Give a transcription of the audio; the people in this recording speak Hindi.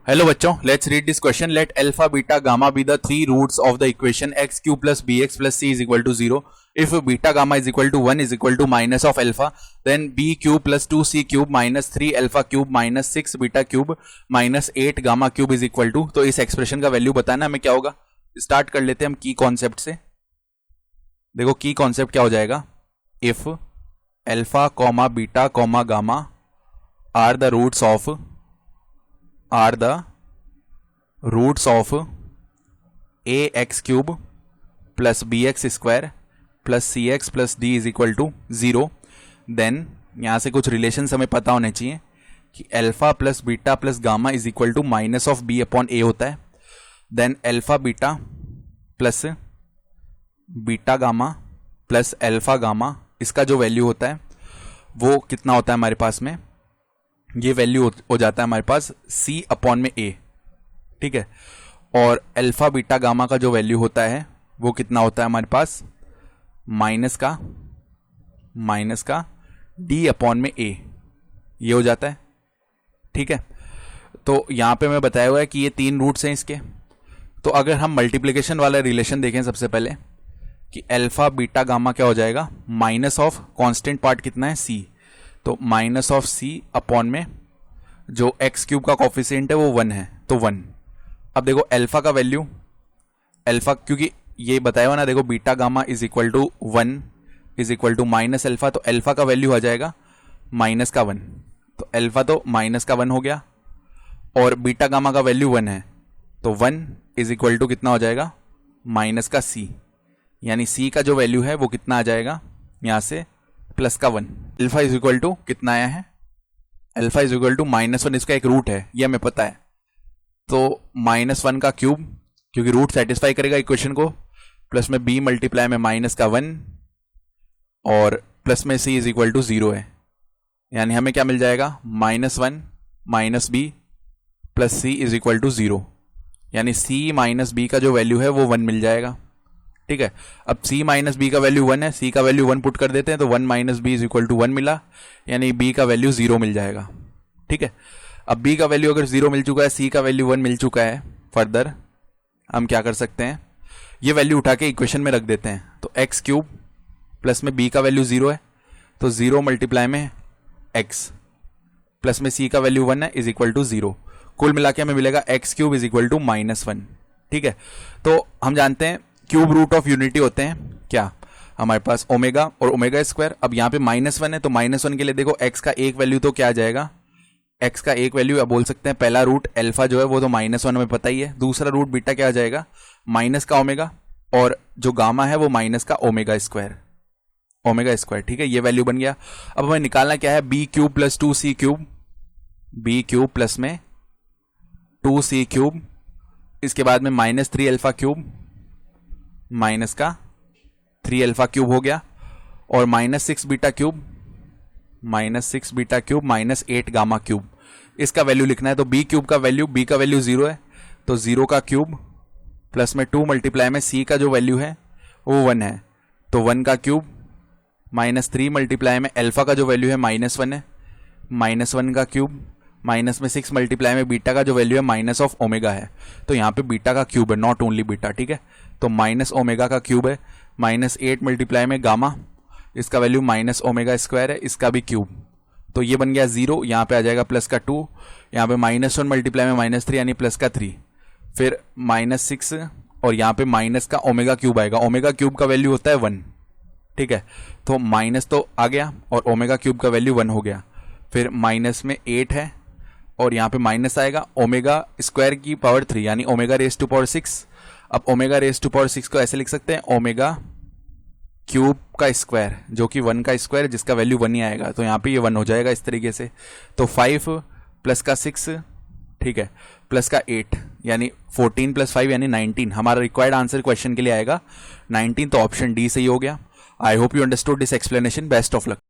हेलो बच्चों, let's read this question. Let alpha beta gamma be the three roots of the equation x cube plus b x plus c is equal to 0. If beta gamma is equal to 1 is equal to minus of alpha, then b cube plus 2c cube minus 3 alpha cube minus 6 beta cube minus 8 gamma cube is equal to. तो इस एक्सप्रेशन का वैल्यू बताना हमें क्या होगा. स्टार्ट कर लेते हैं हम की कॉन्सेप्ट से. देखो की कॉन्सेप्ट क्या हो जाएगा. If alpha comma beta comma gamma are the roots of a x cube plus b x square plus c x plus d is equal to 0, then यहां से कुछ रिलेशन हमें पता होने चाहिए कि alpha plus beta plus gamma is equal to minus of b upon a होता है. Then alpha beta plus beta gamma plus alpha gamma, इसका जो वैल्यू होता है वो कितना होता है हमारे पास में. ये वैल्यू हो जाता है हमारे पास c अपॉन में a. ठीक है. और अल्फा बीटा गामा का जो वैल्यू होता है वो कितना होता है हमारे पास माइनस का d अपॉन में a. ये हो जाता है. ठीक है. तो यहां पे मैं बताया हुआ है कि ये तीन रूट्स हैं इसके. तो अगर हम मल्टीप्लिकेशन वाला रिलेशन देखें सबसे पहले कि अल्फा बीटा गामा क्या हो जाएगा, माइनस ऑफ कांस्टेंट पार्ट कितना है c, तो माइनस ऑफ c अपॉन में जो एक्स क्यूब का कॉफिशिएंट है वो 1 है, तो 1. अब देखो अल्फा का वैल्यू, अल्फा क्योंकि ये बताया हुआ ना, देखो beta gamma is equal to 1 is equal to minus alpha, तो अल्फा का वैल्यू आ जाएगा माइनस का 1. तो अल्फा तो माइनस का 1 हो गया और बीटा गामा का वैल्यू 1 है, तो 1 इज इक्वल टू कितना हो जाएगा माइनस का c, यानी c का जो वैल्यू है वो कितना आ जाएगा यहां से प्लस का 1. अल्फा इज इक्वल टू कितना आया है, अल्फा इज इक्वल टू -1, इसका एक रूट है ये हमें पता है. तो -1 का क्यूब, क्योंकि रूट सेटिस्फाई करेगा इक्वेशन को, प्लस में b मल्टीप्लाई में माइनस का 1 और प्लस में c इज इक्वल टू 0 है, यानी हमें क्या मिल जाएगा -1 minus b plus c is equal to 0, यानी c माइनस b का जो वैल्यू है वो 1 मिल जाएगा. ठीक है. अब c माइनस बी का वैल्यू 1 है, c का वैल्यू 1 पुट कर देते हैं तो 1 minus b is equal to 1 मिला, यानी b का वैल्यू 0 मिल जाएगा. ठीक है. अब b का वैल्यू अगर 0 मिल चुका है, c का वैल्यू 1 मिल चुका है, फर्दर हम क्या कर सकते हैं, ये वैल्यू उठा के इक्वेशन में रख देते हैं. तो एक्स क्यूब प्लस में b का वैल्यू 0 है, तो 0 मल्टीप्लाई में x प्लस में c का वैल्यू 1 है इज इक्वल टू 0. कुल मिला के हमें मिलेगा x cube is equal to -1. ठीक है. तो हम जानते हैं क्यूब रूट ऑफ यूनिटी होते हैं क्या, हमारे पास ओमेगा और ओमेगा स्क्वायर. अब यहाँ पे -1 है, तो -1 के लिए देखो x का एक वैल्यू तो क्या आ जाएगा, x का एक वैल्यू अब बोल सकते हैं पहला रूट अल्फा जो है वो तो -1 में पता ही है, दूसरा रूट बीटा क्या आ जाएगा माइनस का ओमेगा, और जो गामा है वो माइनस का ओमेगा स्क्वायर. ठीक है. ये वैल्यू बन गया. अब हमें निकालना क्या है, b cube plus 2c cube, b cube plus में 2c क्यूब, इसके बाद में -3 अल्फा क्यूब माइनस का 3 अल्फा क्यूब हो गया, और -6 beta cube minus 8 gamma cube. इसका वैल्यू लिखना है. तो b क्यूब का वैल्यू, b का वैल्यू 0 है, तो 0 का क्यूब प्लस में 2 मल्टीप्लाई में c का जो वैल्यू है वो 1 है, तो 1 का क्यूब -3 मल्टीप्लाई में अल्फा का जो वैल्यू है -1 है, -1 का क्यूब माइनस में 6 मल्टीप्लाई में बीटा का जो वैल्यू है माइनस ऑफ ओमेगा है, तो यहाँ पे बीटा का क्यूब है, नॉट ओनली बीटा. ठीक है. तो माइनस ओमेगा का क्यूब है, -8 मल्टीप्लाई में गामा, इसका वैल्यू माइनस ओमेगा स्क्वायर है, इसका भी क्यूब, तो ये बन गया 0. यहाँ पे आ जाएगा प्लस का 2, यहाँ पे -1 मल्टीप्लाई में -3 यानी प्लस का 3, फिर -6 और यहाँ पे माइनस का ओमेगा क्यूब आएगा. ओमेगा क्यूब का वैल्यू होता है 1. ठीक है. तो माइनस तो आ गया और ओमेगा क्यूब का वैल्यू 1 हो गया, फिर माइनस में 8 है और यहाँ पे माइनस आएगा ओमेगा स्क्वायर की पावर 3 यानी ओमेगा रेस टू पावर 6. अब ओमेगा रेस टू पावर 6 को ऐसे लिख सकते हैं ओमेगा क्यूब का स्क्वायर, जो कि 1 का स्क्वायर जिसका वैल्यू 1 ही आएगा, तो यहाँ पे ये 1 हो जाएगा इस तरीके से. तो 5 प्लस का 6, ठीक है, प्लस का 8 यानी 14 प्लस 5 यानी 19. हमारा रिक्वायर्ड आंसर क्वेश्चन के लिए आएगा 19, तो ऑप्शन डी सही हो गया. I hope you understood this explanation. Best of luck.